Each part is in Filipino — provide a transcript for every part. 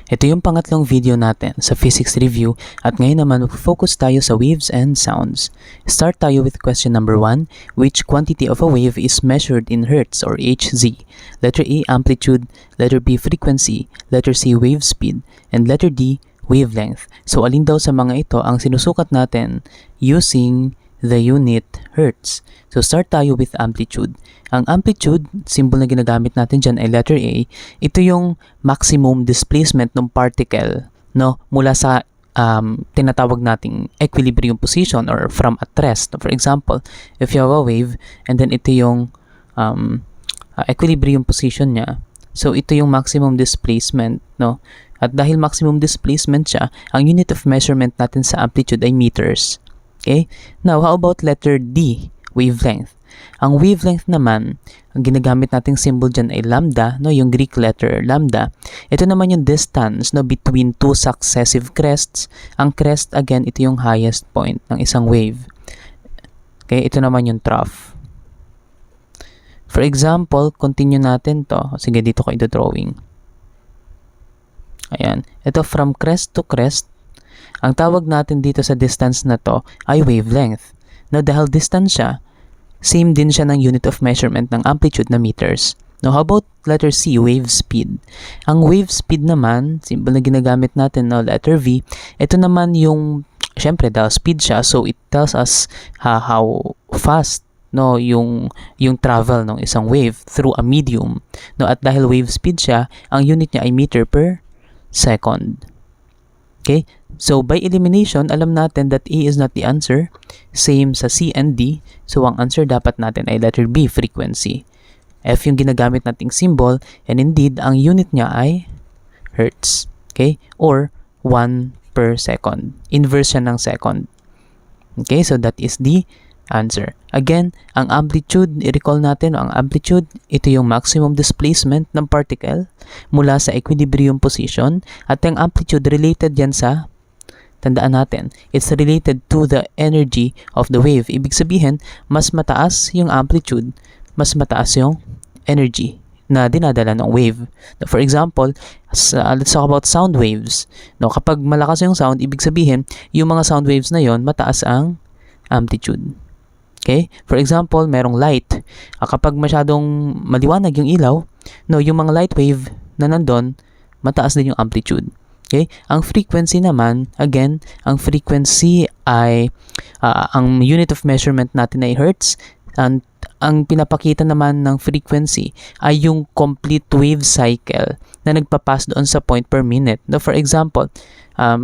Ito yung pangatlong video natin sa physics review at ngayon naman focus tayo sa waves and sounds. Start tayo with question number 1. Which quantity of a wave is measured in hertz or Hz? Letter A, amplitude. Letter B, frequency. Letter C, wave speed. And letter D, wavelength. So alin daw sa mga ito ang sinusukat natin using the unit hertz? So start tayo with amplitude. Ang amplitude, symbol na ginagamit natin dyan ay letter A. Ito yung maximum displacement ng particle, no, mula sa tinatawag nating equilibrium position or from at rest. For example, if you have a wave and then ito yung equilibrium position niya, so ito yung maximum displacement, no? At dahil maximum displacement siya, ang unit of measurement natin sa amplitude ay meters. Okay? Now, how about letter D, wavelength? Ang wavelength naman, ang ginagamit nating symbol dyan ay lambda, no, yung Greek letter lambda. Ito naman yung distance, no, between two successive crests. Ang crest, again, ito yung highest point ng isang wave. Okay, ito naman yung trough. For example, continue natin to. Sige, dito ko ito drawing. Ayan. Ito from crest to crest. Ang tawag natin dito sa distance na to ay wavelength. Now, dahil distance siya, same din siya ng unit of measurement ng amplitude na meters. Now, how about letter C, wave speed? Ang wave speed naman, symbol na ginagamit natin, no, letter V, ito naman yung, syempre, dahil speed siya, so it tells us how fast, no, yung travel ng isang wave through a medium. No, at dahil wave speed siya, ang unit niya ay meter per second. Okay? So, by elimination, alam natin that A is not the answer. Same sa C and D. So, ang answer dapat natin ay letter B, frequency. F yung ginagamit nating symbol. And indeed, ang unit niya ay hertz. Okay? Or 1 per second. Inverse siya ng second. Okay? So, that is the answer. Again, ang amplitude, i-recall natin, ang amplitude, ito yung maximum displacement ng particle mula sa equilibrium position. At ang amplitude related yan sa, tandaan natin, it's related to the energy of the wave. Ibig sabihin, mas mataas yung amplitude, mas mataas yung energy na dinadala ng wave. For example, let's talk about sound waves. No, kapag malakas yung sound, ibig sabihin, yung mga sound waves na yon, mataas ang amplitude. Okay? For example, merong light. Kapag masyadong maliwanag yung ilaw, no, yung mga light wave na nandun, mataas din yung amplitude. Okay? Ang frequency naman, again, ang frequency ay, ang unit of measurement natin ay hertz. And ang pinapakita naman ng frequency ay yung complete wave cycle na nagpapass doon sa point per minute. No, for example,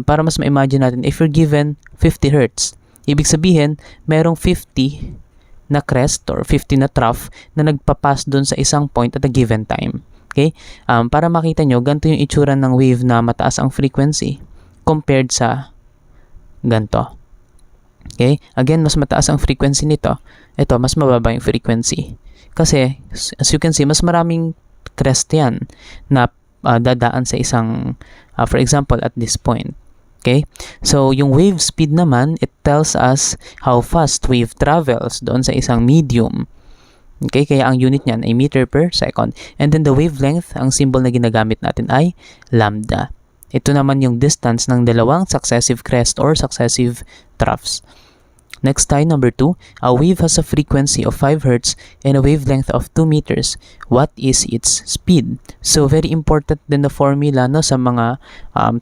para mas ma-imagine natin, if you're given 50 hertz, ibig sabihin, merong 50 na crest or 50 na trough na nagpapass doon sa isang point at a given time. Okay? Para makita nyo, ganito yung itsura ng wave na mataas ang frequency compared sa ganito. Okay? Again, mas mataas ang frequency nito. Ito, mas mababa yung frequency. Kasi, as you can see, mas maraming crest yan na dadaan sa isang, for example, at this point. Okay? So, yung wave speed naman, it tells us how fast wave travels doon sa isang medium. Okay? Kaya ang unit niyan ay meter per second. And then the wavelength, ang symbol na ginagamit natin ay lambda. Ito naman yung distance ng dalawang successive crest or successive troughs. Next tayo, number 2. A wave has a frequency of 5 Hz and a wavelength of 2 meters. What is its speed? So, very important din the formula, no, sa mga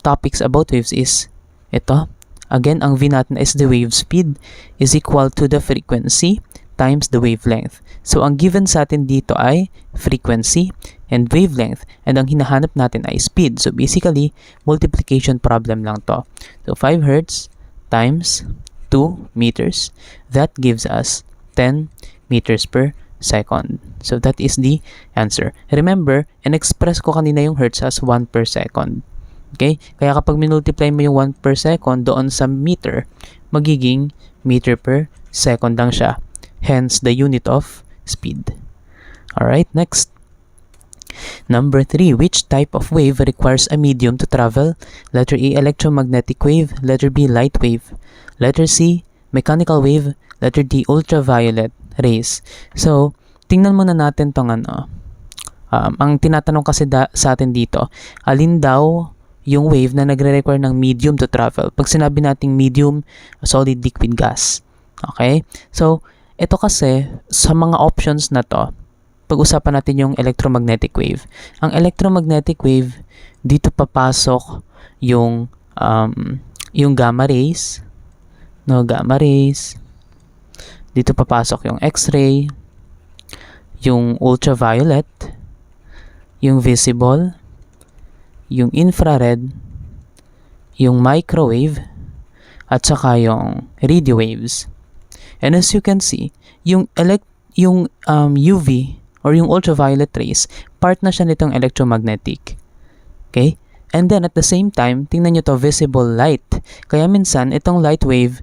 topics about waves is ito. Again, ang V natin is the wave speed is equal to the frequency times the wavelength. So, ang given sa atin dito ay frequency and wavelength. And ang hinahanap natin ay speed. So, basically, multiplication problem lang to. So, 5 Hz times 2 meters, that gives us 10 meters per second. So, that is the answer. Remember, in-express ko kanina yung hertz as 1 per second. Okay? Kaya kapag minultiply mo yung 1 per second doon sa meter, magiging meter per second lang siya. Hence, the unit of speed. Alright, next. Number 3, which type of wave requires a medium to travel? Letter A, electromagnetic wave. Letter B, light wave. Letter C, mechanical wave. Letter D, ultraviolet rays. So, tingnan muna natin tong ano. Ang tinatanong kasi sa atin dito, alin daw yung wave na nagre-require ng medium to travel. Pag sinabi nating medium, solid, liquid, gas. Okay? So, ito kasi, sa mga options na to, pag-usapan natin yung electromagnetic wave. Ang electromagnetic wave, dito papasok yung gamma rays, no, gamma rays. Dito papasok yung X-ray, yung ultraviolet, yung visible, yung infrared, yung microwave, at saka yung radio waves. And as you can see, yung UV or yung ultraviolet rays, part na siya nitong electromagnetic. Okay? And then at the same time, tingnan nyo to, visible light. Kaya minsan, itong light wave,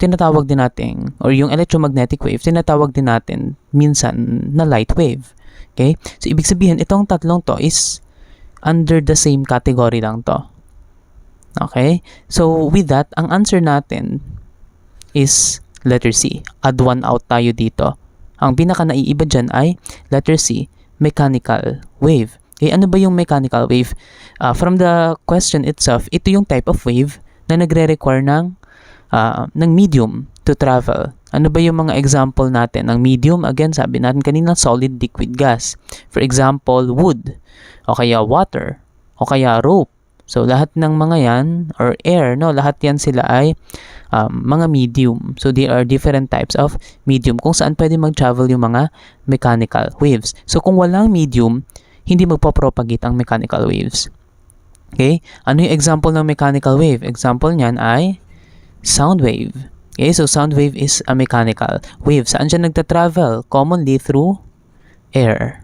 tinatawag din natin, or yung electromagnetic wave, tinatawag din natin minsan na light wave. Okay? So, ibig sabihin, itong tatlong to is under the same category lang to. Okay? So, with that, ang answer natin is letter C. Add 1 out tayo dito. Ang pinaka naiiba dyan ay letter C, mechanical wave. Okay, ano ba yung mechanical wave? From the question itself, ito yung type of wave na nagre-require ng medium to travel. Ano ba yung mga example natin ng medium? Again, sabi natin kanina, solid, liquid, gas. For example, wood, o kaya water, o kaya rope. So, lahat ng mga yan, or air, no? Lahat yan sila ay mga medium. So, they are different types of medium kung saan pwede mag-travel yung mga mechanical waves. So, kung walang medium, hindi magpo-propagate ang mechanical waves. Okay? Ano yung example ng mechanical wave? Example niyan ay sound wave. Okay? So, sound wave is a mechanical wave. Saan siya nagta-travel? Commonly through air.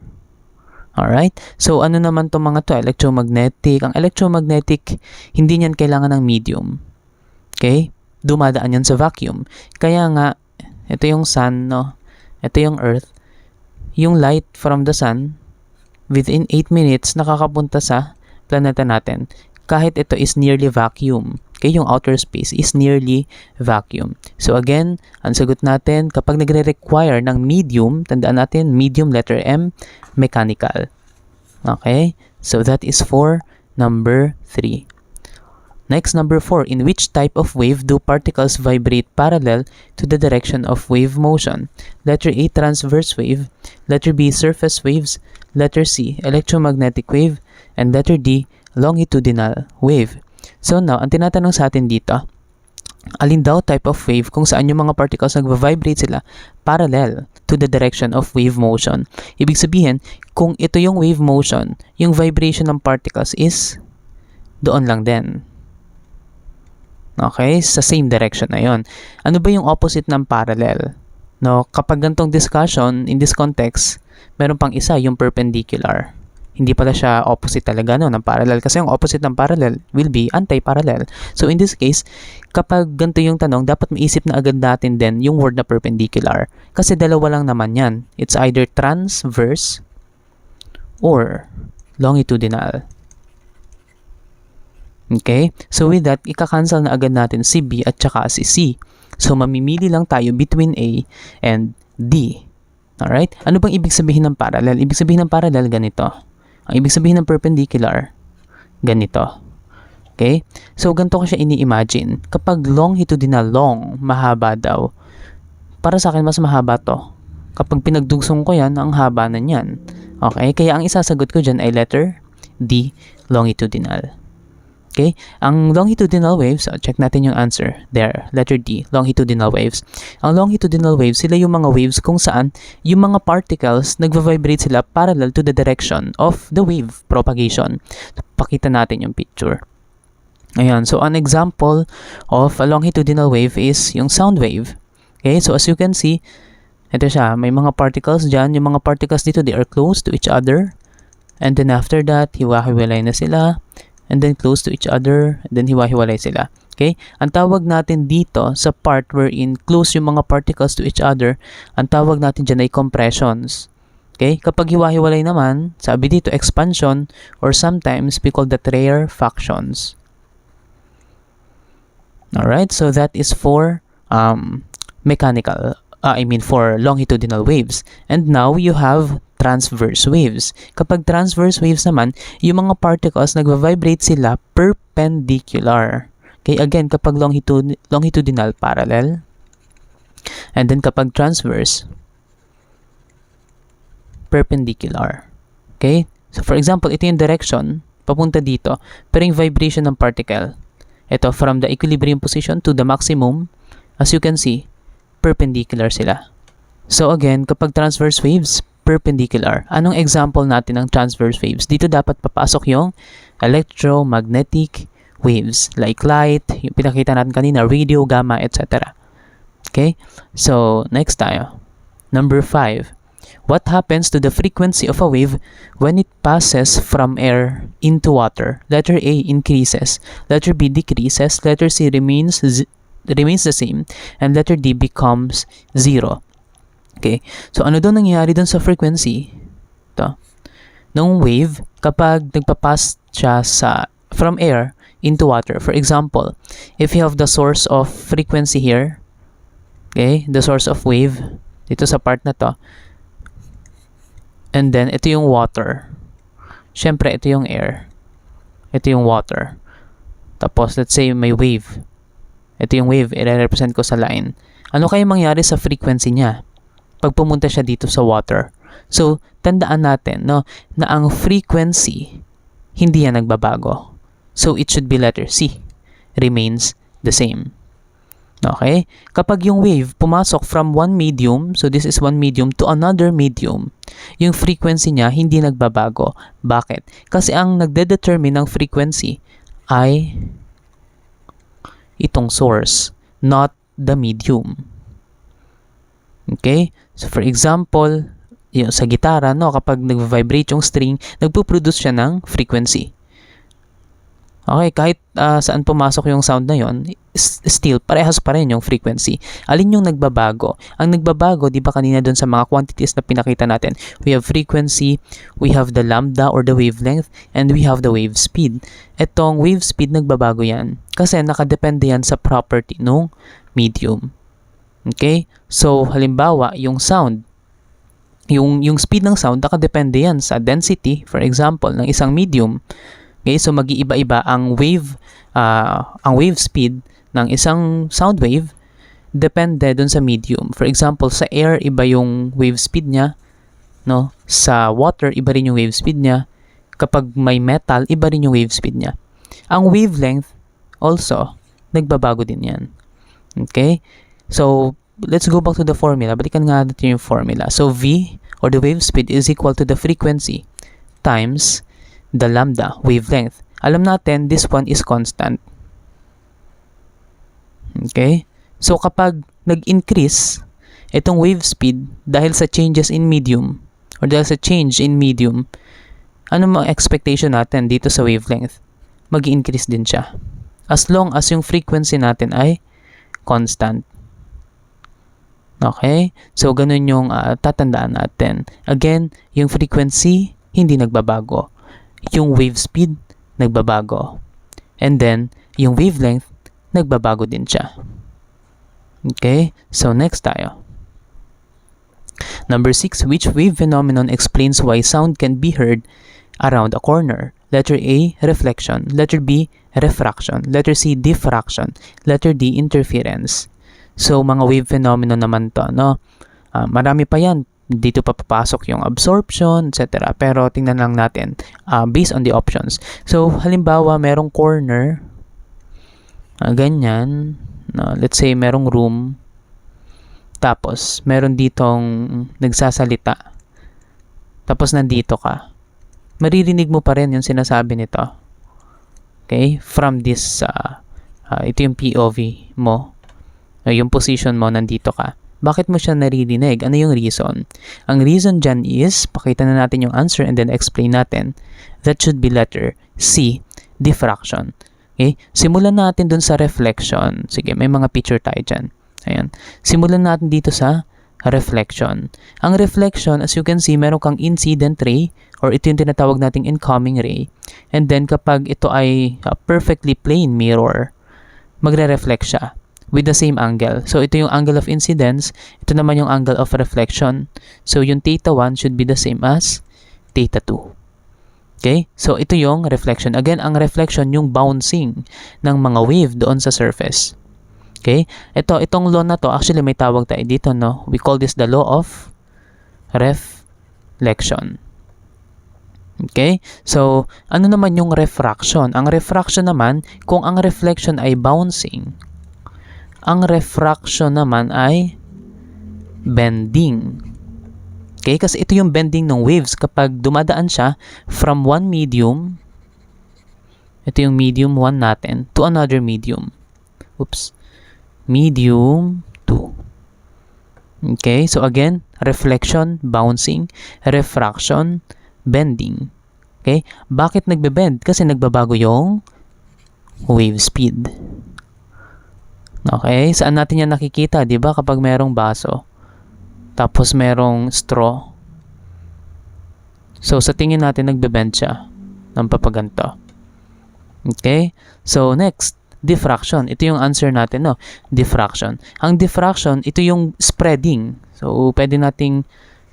Alright? So, ano naman itong mga to? Electromagnetic. Ang electromagnetic, hindi niyan kailangan ng medium. Okay? Dumadaan yan sa vacuum. Kaya nga, ito yung sun, no? Ito yung earth. Yung light from the sun, within 8 minutes, nakakapunta sa planeta natin. Kahit ito is nearly vacuum. Okay, yung outer space is nearly vacuum. So again, ang sagot natin, kapag nagre-require ng medium, tandaan natin, medium letter M, mechanical. Okay, so that is for number 3. Next, number 4. In which type of wave do particles vibrate parallel to the direction of wave motion? Letter A, transverse wave. Letter B, surface waves. Letter C, electromagnetic wave. And letter D, longitudinal wave. So now, ang tinatanong sa atin dito, alin daw type of wave kung saan yung mga particles nagva-vibrate sila parallel to the direction of wave motion. Ibig sabihin, kung ito yung wave motion, yung vibration ng particles is doon lang din. Okay? Sa same direction na yon. Ano ba yung opposite ng parallel? No, kapag ganitong discussion, in this context, meron pang isa, yung perpendicular. Hindi pala siya opposite talaga no, ng parallel. Kasi yung opposite ng parallel will be anti-parallel. So in this case, kapag ganito yung tanong, dapat maisip na agad natin din yung word na perpendicular. Kasi dalawa lang naman yan. It's either transverse or longitudinal. Okay? So with that, ika-cancel na agad natin si B at saka si C. So mamimili lang tayo between A and D. Alright? Ano bang ibig sabihin ng parallel? Ibig sabihin ng parallel ganito. Ang ibig sabihin ng perpendicular, ganito. Okay? So, ganito ko siya ini-imagine. Kapag longitudinal, long, mahaba daw. Para sa akin, mas mahaba to. Kapag pinagdugsong ko yan, ang haba na yan. Okay? Kaya ang isasagot ko dyan ay letter D, longitudinal. Okay? Ang longitudinal waves, so check natin yung answer. There, letter D, longitudinal waves. Ang longitudinal waves, sila yung mga waves kung saan yung mga particles nagva-vibrate sila parallel to the direction of the wave propagation. So, pakita natin yung picture. Ayan, so an example of a longitudinal wave is yung sound wave. Okay, so as you can see, ito siya, may mga particles dyan. Yung mga particles dito, they are close to each other. And then after that, hiwa-hiwalay na sila. And then close to each other, and then hiwa-hiwalay sila. Okay? Ang tawag natin dito sa part wherein close yung mga particles to each other, ang tawag natin dyan ay compressions. Okay? Kapag hiwa-hiwalay naman, sabi dito expansion, or sometimes we call that rarefactions. Alright? So that is for for longitudinal waves. And now you have transverse waves. Kapag transverse waves naman, yung mga particles nagva-vibrate sila perpendicular. Okay, again, kapag longitudinal, parallel. And then kapag transverse, perpendicular. Okay? So for example, ito yung direction, papunta dito, pero yung vibration ng particle, ito, from the equilibrium position to the maximum, as you can see, perpendicular sila. So again, kapag transverse waves, perpendicular. Anong example natin ng transverse waves? Dito dapat papasok yung electromagnetic waves, like light, yung pinakita natin kanina, radio, gamma, etc. Okay? So, next tayo. Number 5. What happens to the frequency of a wave when it passes from air into water? Letter A, increases. Letter B, decreases. Letter C, remains the same. And letter D, becomes 0. Okay. So, ano daw nangyayari dun sa frequency? Ito. Nung wave, kapag nagpapass siya from air into water. For example, if you have the source of frequency here, okay, the source of wave, dito sa part na to, and then, ito yung water. Siyempre, ito yung air. Ito yung water. Tapos, let's say, may wave. Ito yung wave, i-represent ko sa line. Ano kaya mangyari sa frequency niya pag pumunta siya dito sa water? So, tandaan natin, no, na ang frequency, hindi yan nagbabago. So, it should be letter C. Remains the same. Okay? Kapag yung wave pumasok from one medium, so this is one medium, to another medium, yung frequency niya hindi nagbabago. Bakit? Kasi ang nagde-determine ng frequency ay itong source, not the medium. Okay? So, for example, yung sa gitara, no, kapag nag-vibrate yung string, nagpo-produce siya ng frequency. Okay, kahit saan pumasok yung sound na yon, still, parehas pa rin yung frequency. Alin yung nagbabago? Ang nagbabago, di ba kanina dun sa mga quantities na pinakita natin, we have frequency, we have the lambda or the wavelength, and we have the wave speed. Etong wave speed, nagbabago yan. Kasi nakadepende yan sa property ng medium. Okay? So, halimbawa, yung sound, yung speed ng sound, nakadepende yan sa density, for example, ng isang medium. Okay, so mag-iiba-iba ang wave speed ng isang sound wave depende dun sa medium. For example, sa air iba yung wave speed niya, no? Sa water iba rin yung wave speed niya. Kapag may metal, iba rin yung wave speed niya. Ang wavelength also nagbabago din 'yan. Okay? So, let's go back to the formula. Balikan nga natin yung formula. So, V or the wave speed is equal to the frequency times the lambda, wavelength. Alam natin, this one is constant. Okay? So, kapag nag-increase itong wave speed dahil sa changes in medium or dahil sa change in medium, ano mga expectation natin dito sa wavelength? Mag-increase din siya. As long as yung frequency natin ay constant. Okay? So, ganun yung tatandaan natin. Again, yung frequency, hindi nagbabago. Yung wave speed, nagbabago. And then, yung wavelength, nagbabago din siya. Okay? So, next tayo. Number 6, which wave phenomenon explains why sound can be heard around a corner? Letter A, reflection. Letter B, refraction. Letter C, diffraction. Letter D, interference. So, mga wave phenomenon naman to, no? Marami pa yan. Dito pa papasok yung absorption, etc. Pero tingnan lang natin based on the options. So, halimbawa, merong corner, ganyan, no? Let's say, merong room, tapos, meron ditong nagsasalita, tapos nandito ka. Maririnig mo pa rin yung sinasabi nito. Okay? From this, ito yung POV mo, yung position mo, nandito ka. Bakit mo siya naririnig? Ano yung reason? Ang reason dyan is, pakita na natin yung answer and then explain natin. That should be letter C, diffraction. Okay? Simulan natin dun sa reflection. Sige, may mga picture tayo dyan. Ayan. Simulan natin dito sa reflection. Ang reflection, as you can see, meron kang incident ray or ito yung tinatawag nating incoming ray. And then, kapag ito ay perfectly plain mirror, magre-reflect siya. with the same angle. So, ito yung angle of incidence. Ito naman yung angle of reflection. So, yung theta 1 should be the same as theta 2. Okay? So, ito yung reflection. Again, ang reflection, yung bouncing ng mga wave doon sa surface. Okay? Itong law na to, actually may tawag tayo dito, no? We call this the law of reflection. Okay? So, ano naman yung refraction? Ang refraction naman, kung ang reflection ay bouncing, ang refraction naman ay bending. Okay? Kasi ito yung bending ng waves kapag dumadaan siya from one medium, ito yung medium 1 natin, to another medium. Oops. Medium 2. Okay? So again, reflection, bouncing, refraction, bending. Okay? Bakit nagbe-bend? Kasi nagbabago yung wave speed. Okay? Saan natin yan nakikita? Diba? Kapag merong baso, tapos merong straw. So, sa tingin natin, nagbe-bend siya ng papaganto. Okay? So, next, diffraction. Ito yung answer natin, no? Diffraction. Ang diffraction, ito yung spreading. So, pwede nating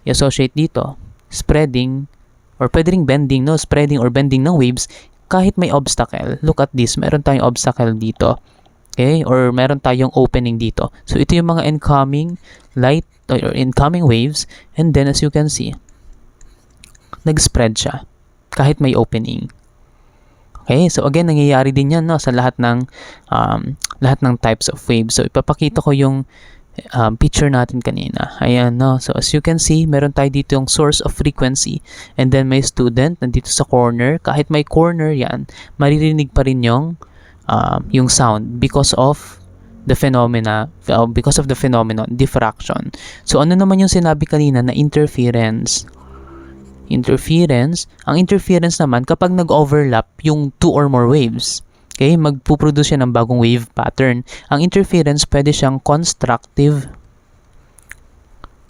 i-associate dito. Spreading, or pwede ring bending, no? Spreading or bending ng waves kahit may obstacle. Look at this. Meron tayong obstacle dito. Okay? Or meron tayong opening dito. So, ito yung mga incoming light or incoming waves. And then, as you can see, nag-spread siya kahit may opening. Okay? So, again, nangyayari din yan, no, sa lahat ng types of waves. So, ipapakita ko yung picture natin kanina. Ayan, no? So, as you can see, meron tayo dito yung source of frequency. And then, may student nandito sa corner. Kahit may corner yan, maririnig pa rin yung sound because of the phenomenon, diffraction. So, ano naman yung sinabi kanina na interference? Ang interference naman kapag nag-overlap yung 2 or more waves. Okay, magpuproduce siya ng bagong wave pattern. Ang interference pwede siyang constructive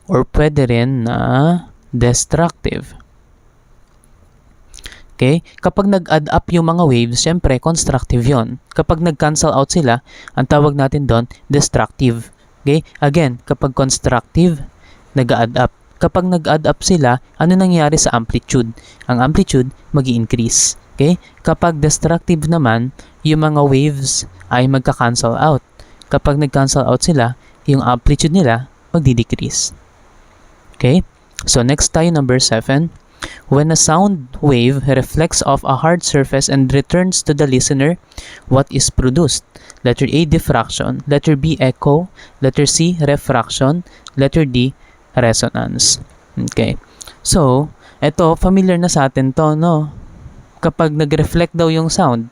or pwede rin na destructive. Okay? Kapag nag-add up yung mga waves, syempre, constructive yon. Kapag nag-cancel out sila, ang tawag natin doon, destructive. Okay? Again, kapag constructive, nag-add up. Kapag nag-add up sila, ano nangyayari sa amplitude? Ang amplitude, mag-i-increase. Okay? Kapag destructive naman, yung mga waves ay magka-cancel out. Kapag nag-cancel out sila, yung amplitude nila, magdi-decrease. Okay? So, next tayo, number 7. When a sound wave reflects off a hard surface and returns to the listener, what is produced? Letter A, diffraction. Letter B, echo. Letter C, refraction. Letter D, resonance. Okay. So, eto, familiar na sa atin to, no? Kapag nag-reflect daw yung sound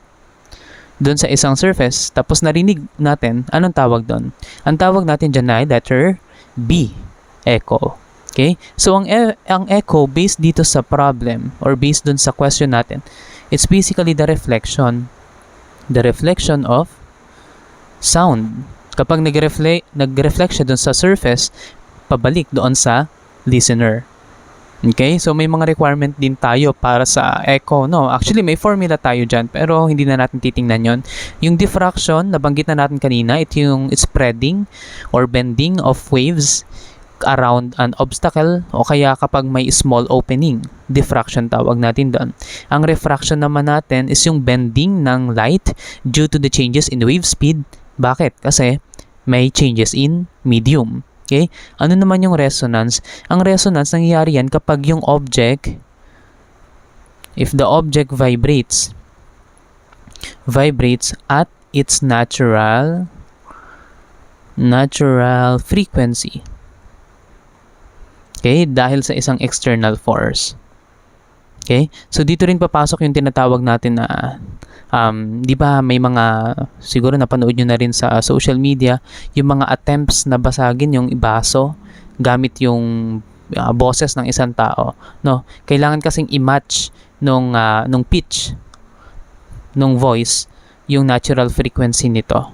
doon sa isang surface, tapos narinig natin, anong tawag doon? Ang tawag natin dyan ay letter B, echo. Okay? So, ang echo, based dito sa problem, or based dun sa question natin, it's basically the reflection of sound. Kapag nag-reflect siya dun sa surface, pabalik doon sa listener. Okay? So, may mga requirement din tayo para sa echo, no? Actually, may formula tayo dyan, pero hindi na natin titingnan yon. Yung diffraction, nabanggit na natin kanina, ito yung spreading or bending of waves around an obstacle o kaya kapag may small opening. Diffraction tawag natin doon. Ang refraction naman natin is yung bending ng light due to the changes in wave speed. Bakit? Kasi may changes in medium. Okay? Ano naman yung resonance? Ang resonance, nangyayari yan kapag yung object, if the object vibrates at its natural frequency. Okay? Dahil sa isang external force. Okay? So, dito rin papasok yung tinatawag natin na, di ba may mga, siguro napanood nyo na rin sa social media, yung mga attempts na basagin yung baso gamit yung boses ng isang tao. No? Kailangan kasing i-match nung pitch, nung voice, yung natural frequency nito.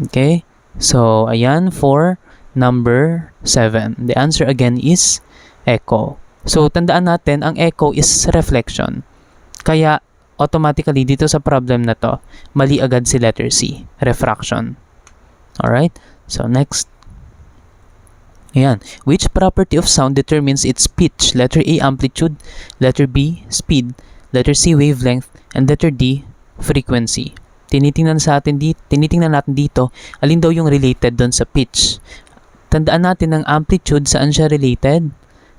Okay? So, ayan for number 7. The answer again is echo. So, tandaan natin, ang echo is reflection. Kaya, automatically, dito sa problem na to, mali agad si letter C, refraction. Alright? So, next. Ayan. Which property of sound determines its pitch? Letter A, amplitude. Letter B, speed. Letter C, wavelength. And letter D, frequency. Tinitingnan natin dito, alin daw yung related doon sa pitch. Tandaan natin ng amplitude, saan siya related?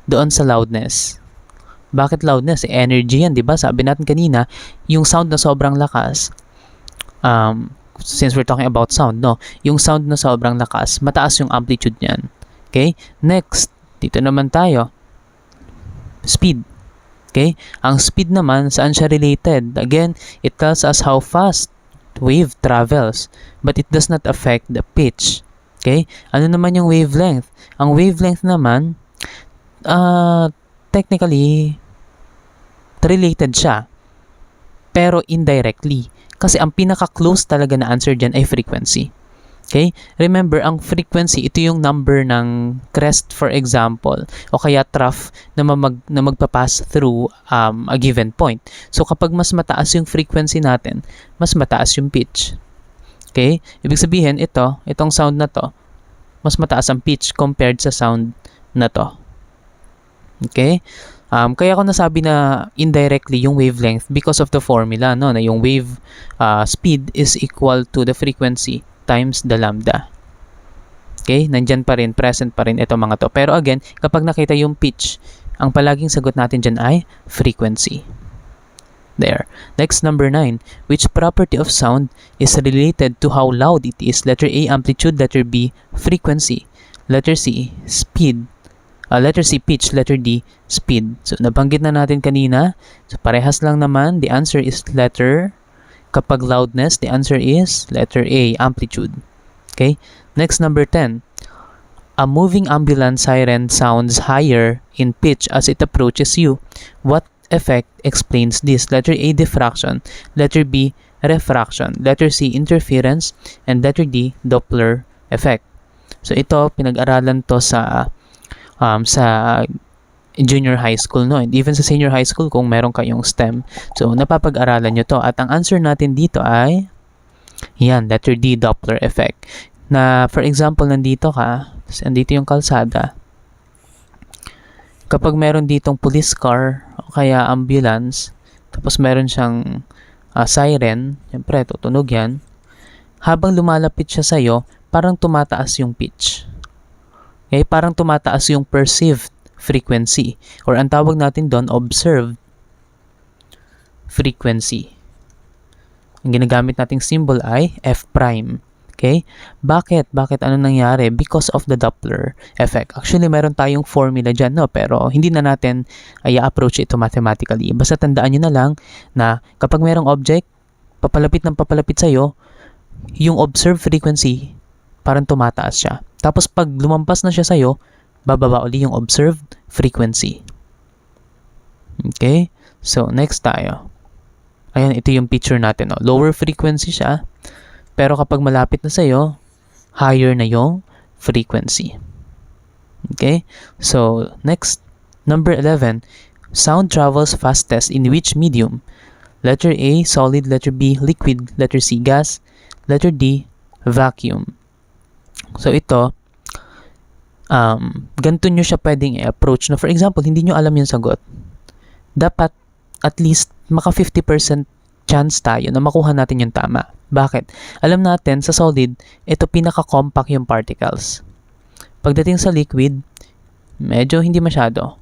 Doon sa loudness. Bakit loudness? Energy yan, di ba? Sabi natin kanina, yung sound na sobrang lakas, since we're talking about sound, no? Yung sound na sobrang lakas, mataas yung amplitude niyan. Okay? Next, dito naman tayo. Speed. Okay? Ang speed naman, saan siya related? Again, it tells us how fast wave travels, but it does not affect the pitch. Okay? Ano naman yung wavelength? Ang wavelength naman, technically, related siya. Pero indirectly. Kasi ang pinaka-close talaga na answer dyan ay frequency. Okay? Remember, ang frequency, ito yung number ng crest, for example, o kaya trough na magpapass through a given point. So, kapag mas mataas yung frequency natin, mas mataas yung pitch. Okay? Ibig sabihin, itong sound na to, mas mataas ang pitch compared sa sound na to. Okay? Kaya ako nasabi na indirectly yung wavelength because of the formula, no? Na yung wave speed is equal to the frequency times the lambda. Okay? Nandyan pa rin, present pa rin itong mga to. Pero again, kapag nakita yung pitch, ang palaging sagot natin dyan ay frequency. There. Next, number 9. Which property of sound is related to how loud it is? Letter A, amplitude. Letter B, frequency. Letter C, speed. Letter C, pitch. Letter D, speed. So, nabanggit na natin kanina. So, parehas lang naman. The answer is letter. Kapag loudness, the answer is letter A, amplitude. Okay? Next, number 10. A moving ambulance siren sounds higher in pitch as it approaches you. What effect explains this? Letter A, diffraction. Letter B, refraction. Letter C, interference. And letter D, Doppler effect. So, ito, pinag-aralan to sa junior high school, no? And even sa senior high school kung meron kayong STEM. So, napapag-aralan nyo to. At ang answer natin dito ay, yan, letter D, Doppler effect. Na, for example, nandito ka, nandito yung kalsada. Kapag meron ditong police car, o kaya ambulance, tapos meron siyang siren, siyempre, tutunog yan. Habang lumalapit siya sa'yo, parang tumataas yung pitch. Okay? Parang tumataas yung perceived frequency, or ang tawag natin doon, observed frequency. Ang ginagamit nating symbol ay F prime. Okay? Bakit? Ano nangyari? Because of the Doppler effect. Actually, meron tayong formula dyan, no? Pero hindi na natin approach ito mathematically. Basta tandaan nyo na lang na kapag merong object, papalapit sa'yo, yung observed frequency, parang tumataas siya. Tapos pag lumampas na siya sa'yo, bababa uli yung observed frequency. Okay? So, next tayo. Ayan, ito yung picture natin. No? Lower frequency siya. Pero kapag malapit na sa'yo, higher na yung frequency. Okay? So, next. Number 11. Sound travels fastest in which medium? Letter A, solid. Letter B, liquid. Letter C, gas. Letter D, vacuum. So, ito, ganito nyo siya pwedeng i-approach. Na for example, hindi nyo alam yung sagot. Dapat at least maka 50% chance tayo na makuha natin yung tama. Bakit? Alam natin sa solid, ito pinaka-compact yung particles. Pagdating sa liquid, medyo hindi masyado.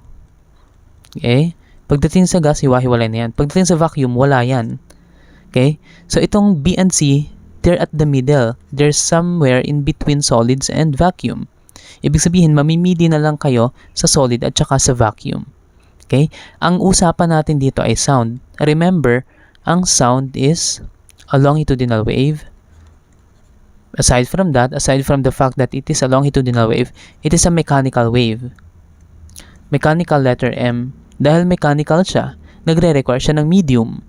Okay? Pagdating sa gas, hiwa-hiwalay na yan. Pagdating sa vacuum, wala yan. Okay? So itong B and C, they're at the middle. They're somewhere in between solids and vacuum. Ibig sabihin, mamimili na lang kayo sa solid at saka sa vacuum. Okay? Ang usapan natin dito ay sound. Remember, ang sound is a longitudinal wave. Aside from the fact that it is a longitudinal wave, it is a mechanical wave. Mechanical, letter M. Dahil mechanical siya, nagre-require siya ng medium.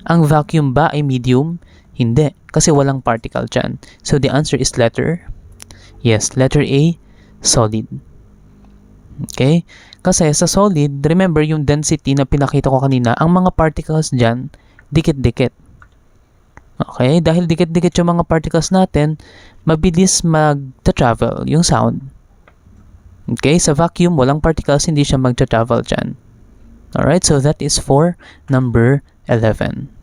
Ang vacuum ba ay medium? Hindi, kasi walang particle dyan. So the answer is letter A, solid. Okay? Kasi sa solid, remember yung density na pinakita ko kanina, ang mga particles dyan, dikit-dikit. Okay, dahil dikit-dikit yung mga particles natin, mabilis mag-travel yung sound. Okay, sa vacuum, walang particles, hindi siya mag-travel dyan. Alright, so that is for number 11.